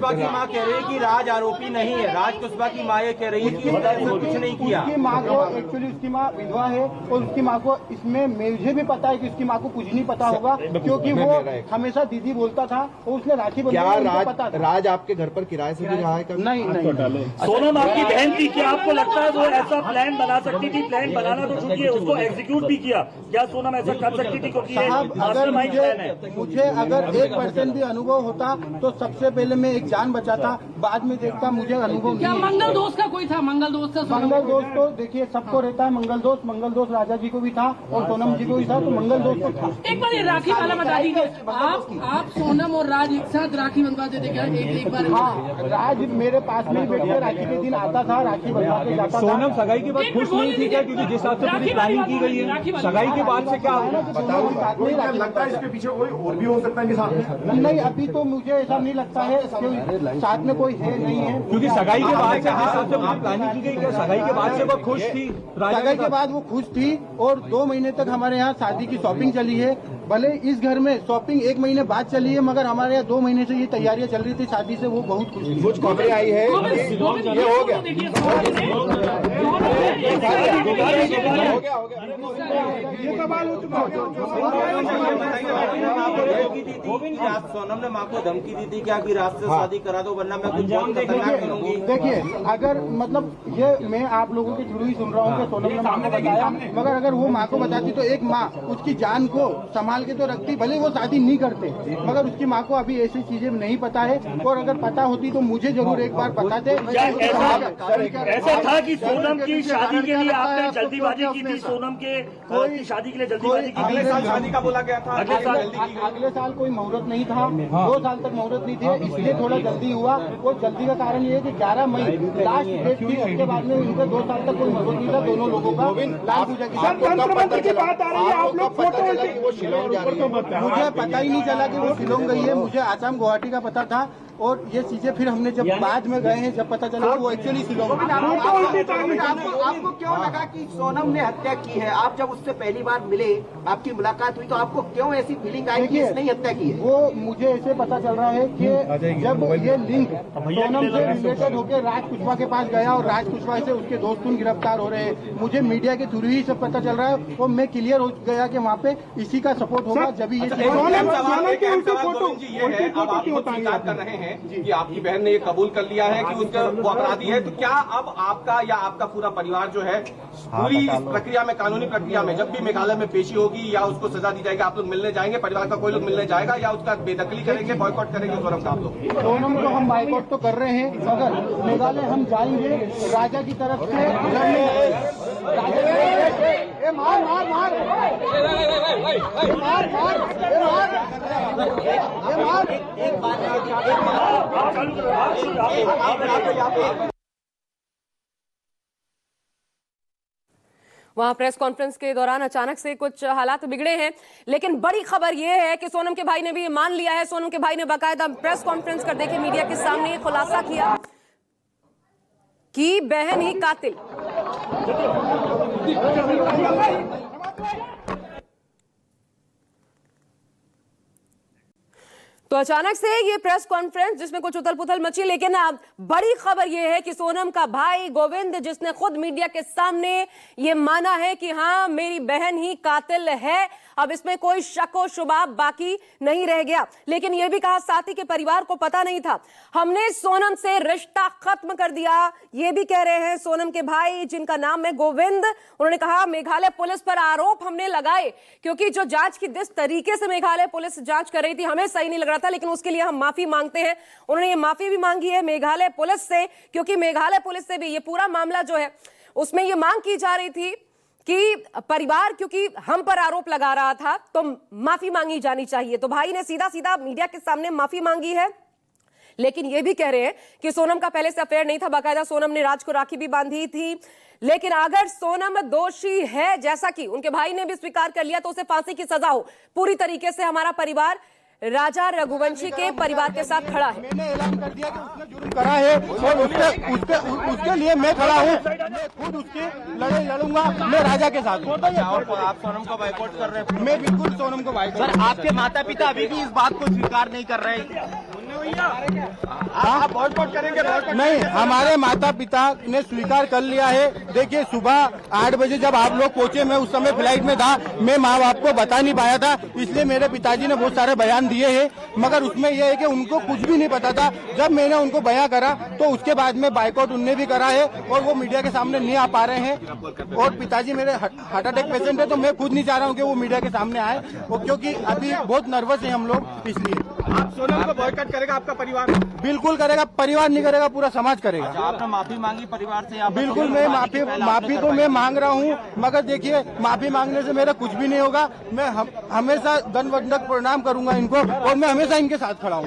कुशवाहा की मां कह रही है कि राज आरोपी नहीं है। राज कुशवाहा की मां ये कह रही है कि इस तरह से कुछ नहीं किया। उसकी मां को एक्चुअली उसकी मां विधवा है और उसकी मां को इसमें मुझे भी पता है कि उसकी मां को कुछ नहीं पता होगा, क्योंकि वो हमेशा दीदी बोलता था और उसने राखी बंधवाई पता था। राज आपके घर पर किराए से भी रहा है कभी? नहीं। सोनम आपकी बहन थी, क्या आपको लगता है वो ऐसा प्लान बना सकती थी? प्लान बनाना तो छूटिए, उसको एग्जीक्यूट भी किया। क्या सोनम ऐसा कर सकती थी? क्योंकि साहब अगर मुझे अगर 1% भी अनुभव होता तो सबसे पहले मैं एक जान बचाता, बाद में देखता। मुझे अनुभव क्या मंगल दोस्त का कोई था? मंगल दोस्त का मंगल दोस्त तो देखिए सबको रहता है मंगल दोस्त राजा जी को भी था और सोनम जी को भी था, तो मंगल दोस्त तो था। एक बार ये राखी वाला बता दीजिए, आप सोनम और राज एक साथ राखी बंधवा देते क्या एक बार? हाँ, राज मेरे पास में बैठ के राखी के दिन आता था, राखी बंधवा के जाता था। सोनम सगाई के बाद खुश नहीं थी क्या? क्योंकि जिस हिसाब से पूरी प्लानिंग की गई है, सगाई के बाद से क्या लगता है इसके पीछे कोई और भी हो सकता है कि साथ में? नहीं, अभी तो मुझे ऐसा नहीं लगता है साथ में कोई है नहीं है, क्योंकि सगाई के बाद से जिस हिसाब से पूरी प्लानिंग की गई, क्या सगाई के बाद से वो खुश थी? सगाई के बाद वो खुश थी और 2 महीने तक हमारे यहाँ शादी की शॉपिंग चली है। भले इस घर में शॉपिंग 1 महीने बाद चली है, मगर हमारे यहाँ 2 महीने से ये तैयारियां चल रही थी शादी से, वो बहुत खुश थी। कुछ खबरें आई है ये हो गया सोनम ने माँ को धमकी दी थी क्या कि रात से शादी करा दो वरना मैं कुछ बहुत खतरनाक करूंगी? देखिए, अगर मतलब ये मैं आप लोगों के थ्रू ही सुन रहा हूँ कि सोनम ने माँ को बताया, मगर अगर वो माँ को बताती तो एक माँ उसकी जान को संभाल के तो रखती, भले वो शादी नहीं करते, मगर उसकी माँ को अभी ऐसी चीजें नहीं पता है। और अगर पता होती तो मुझे जरूर एक बार बताते। ऐसा था कि सोनम की शादी के लिए आपने जल्दीबाजी की थी? सोनम के शादी के लिए जल्दीबाजी की? अगले साल शादी का बोला गया था। अगले साल कोई मुहूर्त नहीं था, 2 साल तक मुहूर्त नहीं थे, इसलिए थोड़ा जल्दी हुआ। और जल्दी का कारण ये है कि 11 मई लास्ट डेट थी, उसके बाद में उनका 2 साल तक कोई मुहूर्त नहीं था दोनों लोगों का। लाल पूजा की बात आ रही है, आप लोग फोटो मुझे पता ही नहीं चला कि वो शिलोंग गई है, मुझे आसाम गुवाहाटी का पता था। और ये चीजें फिर हमने जब बाद में गए हैं, जब पता चला वो एक्चुअली शिलोंग। आपको क्यों लगा कि सोनम ने हत्या की है? आप जब उससे पहली बार मिले, आपकी मुलाकात हुई, तो आपको क्यों ऐसी फीलिंग आई कि इसने हत्या की है? वो मुझे ऐसे पता चल रहा है कि जब ये लिंक सोनम से रिलेटेड होकर राज कुशवाहा के पास गया और राज कुशवाहा से उसके दोस्त गिरफ्तार हो रहे हैं, मुझे मीडिया के थ्रू ही सब पता चल रहा है। और मैं क्लियर हो गया कि वहाँ पे इसी का सपोर्ट होगा जब ये कर रहे हैं कि आपकी बहन ने ये कबूल कर लिया है कि उसका वो अपराधी है, तो क्या अब आपका या आपका पूरा परिवार जो है पूरी इस प्रक्रिया में, कानूनी प्रक्रिया में, जब भी मेघालय में पेशी होगी या उसको सजा दी जाएगी, आप लोग मिलने जाएंगे? परिवार का कोई लोग मिलने जाएगा या उसका बेदखली करेंगे, बॉयकॉट करेंगे सोनम का आप लोग? सोनम को हम बॉयकॉट तो कर रहे हैं, मगर मेघालय हम जाएंगे राजा की तरफ से वहां प्रेस कॉन्फ्रेंस के दौरान अचानक से कुछ हालात बिगड़े हैं, लेकिन बड़ी खबर यह है कि सोनम के भाई ने भी मान लिया है। सोनम के भाई ने बाकायदा प्रेस कॉन्फ्रेंस कर देखिए मीडिया के सामने खुलासा किया कि बहन ही कातिल। तो अचानक से ये प्रेस कॉन्फ्रेंस जिसमें कुछ उथल पुथल मची, लेकिन अब बड़ी खबर यह है कि सोनम का भाई गोविंद, जिसने खुद मीडिया के सामने ये माना है कि हाँ मेरी बहन ही कातिल है, अब इसमें कोई शक व शुबा बाकी नहीं रह गया। लेकिन यह भी कहा साथी के परिवार को पता नहीं था, हमने सोनम से रिश्ता खत्म कर दिया। ये भी कह रहे हैं सोनम के भाई, जिनका नाम है गोविंद। उन्होंने कहा मेघालय पुलिस पर आरोप हमने लगाए, क्योंकि जो जांच की जिस तरीके से मेघालय पुलिस जांच कर रही थी हमें सही नहीं लग रहा था, लेकिन उसके लिए हम माफी मांगते हैं। उन्होंने ये माफी भी मांगी है मेघालय पुलिस से, क्योंकि मेघालय पुलिस से भी ये पूरा मामला जो है उसमें ये मांग की जा रही थी कि परिवार क्योंकि हम पर आरोप लगा रहा था तो माफी मांगी जानी चाहिए। तो भाई ने सीधा सीधा मीडिया के सामने माफी मांगी है, लेकिन ये भी कह रहे हैं कि सोनम का पहले से अफेयर नहीं था, बाकायदा सोनम ने राज को राखी भी बांधी थी। लेकिन अगर सोनम दोषी है, जैसा कि उनके भाई ने भी स्वीकार कर लिया, तो उसे फांसी की सजा हो। पूरी तरीके से हमारा परिवार राजा रघुवंशी के परिवार के साथ खड़ा है। मैंने ऐलान कर दिया कि उसने जुर्म करा है और उसके लिए मैं खड़ा हूँ, मैं खुद उसके लड़ाई लड़ूंगा, मैं राजा के साथ हूँ। आप सोनम को बाइकआउट कर रहे हैं? मैं बिल्कुल सोनम को बाइकआउट। सर, आपके माता पिता अभी भी इस बात को स्वीकार नहीं कर रहे हैं। आप बॉयकॉट करेंगे? नहीं, हमारे माता पिता ने स्वीकार कर लिया है। देखिए, सुबह 8 बजे जब आप लोग पहुंचे, मैं उस समय फ्लाइट में था, मैं माँ बाप को बता नहीं पाया था, इसलिए मेरे पिताजी ने बहुत सारे बयान दिए हैं, मगर उसमें यह है कि उनको कुछ भी नहीं पता था। जब मैंने उनको बयान करा तो उसके बाद में बाइकआउट उनने भी करा है और वो मीडिया के सामने नहीं आ पा रहे हैं। और पिताजी मेरे हार्ट अटैक पेशेंट है, तो मैं खुद नहीं चाह रहा हूँ कि वो मीडिया के सामने आए, क्योंकि अभी बहुत नर्वस है हम लोग, इसलिए। आप सोनम को बॉयकॉट करेगा आपका परिवार? बिल्कुल करेगा, परिवार नहीं करेगा, पूरा समाज करेगा। आपने माफी मांगी परिवार से? बिल्कुल, मैं माफी तो मैं मांग रहा हूँ, मगर देखिए, माफी मांगने से मेरा कुछ भी नहीं होगा। मैं हमेशा दंडवत प्रणाम करूंगा इनको, और मैं हमेशा इनके साथ खड़ा हूँ।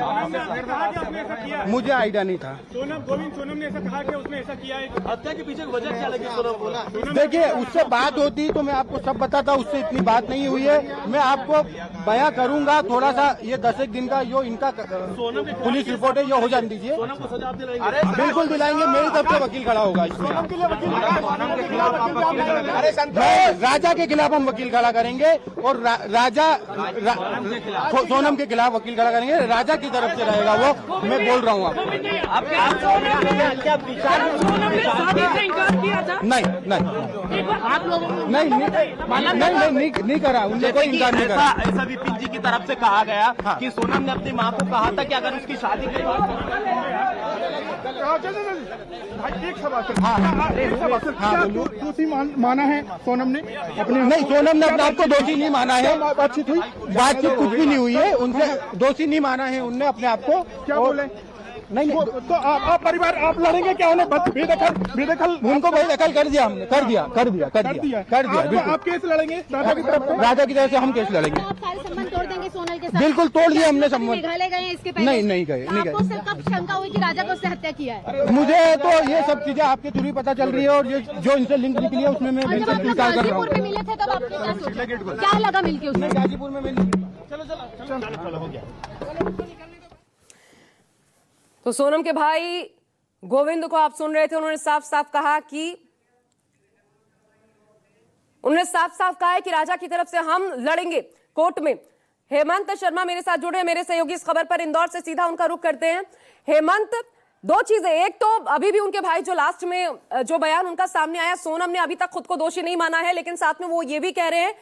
मुझे आइडिया नहीं था। सोनम ने ऐसा कहा कि उसने ऐसा किया है। हत्या के पीछे वजह क्या लगी सोनम? देखिए, उससे बात होती तो मैं आपको सब बताता, उससे इतनी बात नहीं हुई है। मैं आपको बयां करूंगा, थोड़ा सा ये 10 एक दिन का जो इनका पुलिस रिपोर्ट है ये हो जाने दीजिए। सोनम को सजा आप दिलाएंगे? बिल्कुल दिलाएंगे, मेरी तरफ से वकील खड़ा होगा इसमें। सोनम के खिलाफ आप वकील करेंगे? अरे मैं राजा के खिलाफ हम वकील खड़ा करेंगे, और सोनम के खिलाफ वकील खड़ा करेंगे। राजा की तरफ से रहेगा वो, मैं बोल रहा हूँ सोनम ने शादी से इनकार किया था? नहीं आप लोगों ने नहीं करा, उन्होंने कोई इनकार नहीं करा। ऐसा विपिन जी की तरफ से कहा गया कि सोनम ने अपनी मां को कहा था कि अगर उसकी शादी के बाद दोषी माना है सोनम ने अपने? नहीं, सोनम ने अपने आप को दोषी नहीं माना है। बातचीत हुई, बातचीत कुछ भी नहीं हुई है, उनसे दोषी नहीं माना है उनने अपने आप को। क्या बोले? नहीं, तो आप परिवार आप लड़ेंगे क्या? उन्हें बेदखल उनको बेदखल कर दिया हमने, कर दिया बिल्कुल। आप केस लड़ेंगे राजा की तरफ से? राजा की तरफ से हम केस लड़ेंगे। आप सारे संबंध तोड़ देंगे सोनल के साथ? बिल्कुल तोड़ दिए हमने संबंध। मेघालय गए हैं इसके पहले? नहीं गए। आपको उससे कब शंका हुई कि राजा को उसने हत्या किया है? मुझे तो ये सब चीजें आपके थ्रू ही पता चल रही है, और ये जो इनसे लिंक निकली है उसमें मैं और जब बिल्कुल आप लोग स्वीकार कर रहा गाजीपुर में मिले थे तब आपने क्या सोचा? क्या लगा मिलके उसमें? गाजीपुर में मिली। तो सोनम के भाई गोविंद को आप सुन रहे थे, उन्होंने साफ साफ कहा है कि राजा की तरफ से हम लड़ेंगे कोर्ट में। हेमंत शर्मा मेरे साथ जुड़े हैं, मेरे सहयोगी इस खबर पर इंदौर से सीधा उनका रुख करते हैं। हेमंत, दो चीजें, एक तो अभी भी उनके भाई जो लास्ट में जो बयान उनका सामने आया, सोनम ने अभी तक खुद को दोषी नहीं माना है, लेकिन साथ में वो ये भी कह रहे हैं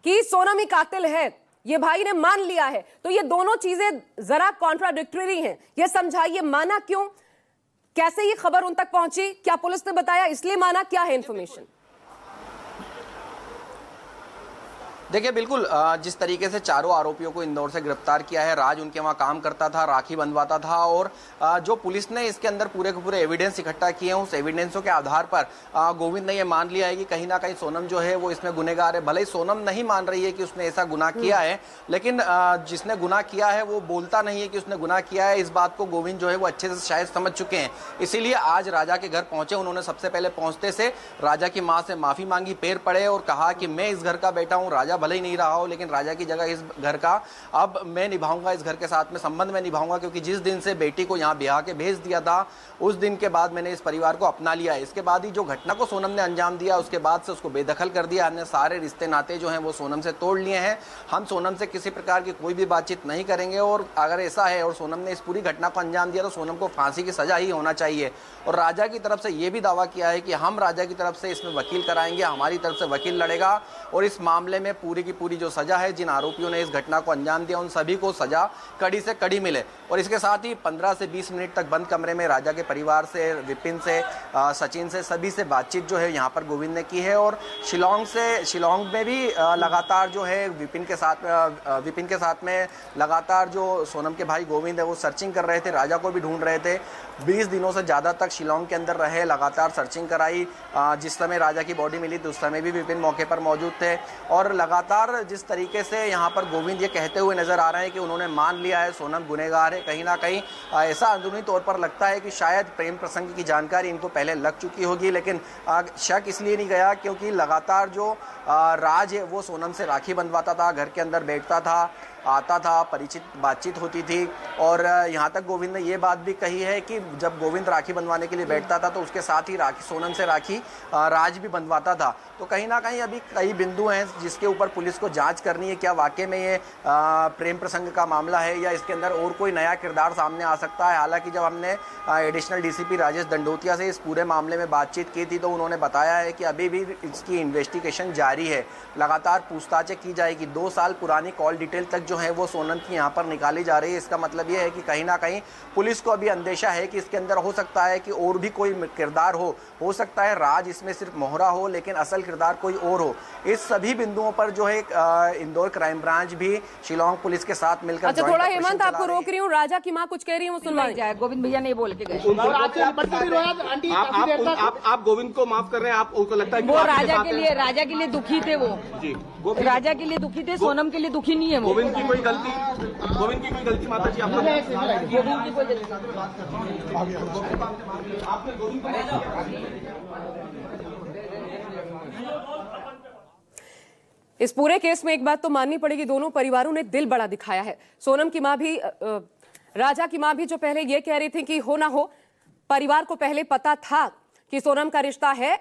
कि सोनम ही कातिल है, ये भाई ने मान लिया है। तो ये दोनों चीजें जरा कॉन्ट्राडिक्टरी हैं, ये समझाइए, माना क्यों, कैसे ये खबर उन तक पहुंची, क्या पुलिस ने बताया इसलिए माना, क्या है इंफॉर्मेशन? देखिए, बिल्कुल जिस तरीके से चारों आरोपियों को इंदौर से गिरफ्तार किया है, राज उनके वहाँ काम करता था, राखी बंधवाता था, और जो पुलिस ने इसके अंदर पूरे के पूरे एविडेंस इकट्ठा किए हैं, उस एविडेंसों के आधार पर गोविंद ने ये मान लिया है कि कहीं ना कहीं सोनम जो है वो इसमें गुनहगार है। भले ही सोनम नहीं मान रही है कि उसने ऐसा गुनाह किया है, लेकिन जिसने गुनाह किया है वो बोलता नहीं है कि उसने गुनाह किया है। इस बात को गोविंद जो है वो अच्छे से शायद समझ चुके हैं, इसीलिए आज राजा के घर पहुंचे। उन्होंने सबसे पहले पहुंचते से राजा की माँ से माफी मांगी, पैर पड़े और कहा कि मैं इस घर का बेटा हूँ, राजा भले ही नहीं रहा हो, लेकिन राजा की जगह इस घर का अब मैं निभाऊंगा, इस घर के साथ में संबंध में निभाऊंगा, क्योंकि जिस दिन से बेटी को यहाँ ब्याह के भेज दिया था उस दिन के बाद मैंने इस परिवार को अपना लिया है। इसके बाद ही जो घटना को सोनम ने अंजाम दिया, उसके बाद से उसको बेदखल कर दिया। हमने सारे रिश्ते नाते जो हैं वो सोनम से तोड़ लिए हैं। हम सोनम से किसी प्रकार की कोई भी बातचीत नहीं करेंगे, और अगर ऐसा है और सोनम ने इस पूरी घटना को अंजाम दिया तो सोनम को फांसी की सजा ही होना चाहिए। और राजा की तरफ से ये भी दावा किया है कि हम राजा की तरफ से इसमें वकील कराएंगे, हमारी तरफ से वकील लड़ेगा, और इस मामले में पूरी की पूरी जो सजा है, जिन आरोपियों ने इस घटना को अंजाम दिया उन सभी को सजा कड़ी से कड़ी मिले। और इसके साथ ही 15 से 20 मिनट तक बंद कमरे में राजा के परिवार से, विपिन से, सचिन से, सभी से बातचीत जो है यहाँ पर गोविंद ने की है। और शिलोंग में भी लगातार जो है विपिन के साथ में लगातार जो सोनम के भाई गोविंद है वो सर्चिंग कर रहे थे, राजा को भी ढूंढ रहे थे। 20 दिनों से ज़्यादा तक शिलोंग के अंदर रहे, लगातार सर्चिंग कराई। जिस समय राजा की बॉडी मिली तो उस समय भी विपिन मौके पर मौजूद थे। और लगातार जिस तरीके से यहाँ पर गोविंद ये कहते हुए नजर आ रहे हैं कि उन्होंने मान लिया है सोनम गुनहगार है, कहीं ना कहीं ऐसा अंदरूनी तौर पर लगता है कि शायद प्रेम प्रसंग की जानकारी इनको पहले लग चुकी होगी, लेकिन शक इसलिए नहीं गया क्योंकि लगातार जो राज है वो सोनम से राखी बंधवाता था, घर के अंदर बैठता था, आता था, परिचित बातचीत होती थी। और यहाँ तक गोविंद ने ये बात भी कही है कि जब गोविंद राखी बंधवाने के लिए बैठता था तो उसके साथ ही राखी सोनम से राखी राज भी बंधवाता था। तो कहीं ना कहीं अभी कई बिंदु हैं जिसके ऊपर पुलिस को जांच करनी है। क्या वाकई में ये प्रेम प्रसंग का मामला है या इसके अंदर और कोई नया किरदार सामने आ सकता है। हालांकि जब हमने एडिशनल डीसीपी राजेश दंडोतिया से इस पूरे मामले में बातचीत की थी तो उन्होंने बताया है कि अभी भी इसकी इन्वेस्टिगेशन जारी है, लगातार पूछताछें की जाएगी। 2 साल पुरानी कॉल डिटेल तक जो है वो सोनम की यहाँ पर निकाली जा रही है। इसका मतलब ये है कि कहीं ना कहीं पुलिस को अभी अंदेशा है कि इसके अंदर हो सकता है कि और भी कोई किरदार हो सकता है राज इसमें सिर्फ मोहरा हो लेकिन असल किरदार कोई और हो। इस सभी बिंदुओं पर जो है इंदौर क्राइम ब्रांच भी शिलोंग पुलिस के साथ मिलकर अच्छा, थोड़ा हेमंत आपको रोक रही हूँ, राजा की माँ कुछ कह रही है वो सुनवा जाए। गोविंद भैया नहीं बोल के गए। आप गोविंद को माफ कर रहे हैं, आपको लगता है कि वो राजा के लिए दुखी थे। वो जी राजा के लिए दुखी थे, सोनम के लिए दुखी नहीं है। वो गोविंद की कोई गलती माता जी आपको गोविंद की कोई गलती इस पूरे केस में एक बात तो माननी पड़ेगी, दोनों परिवारों ने दिल बड़ा दिखाया है। सोनम की मां भी, राजा की मां भी जो पहले ये कह रही थी कि हो ना हो, परिवार को पहले पता था कि सोनम का रिश्ता है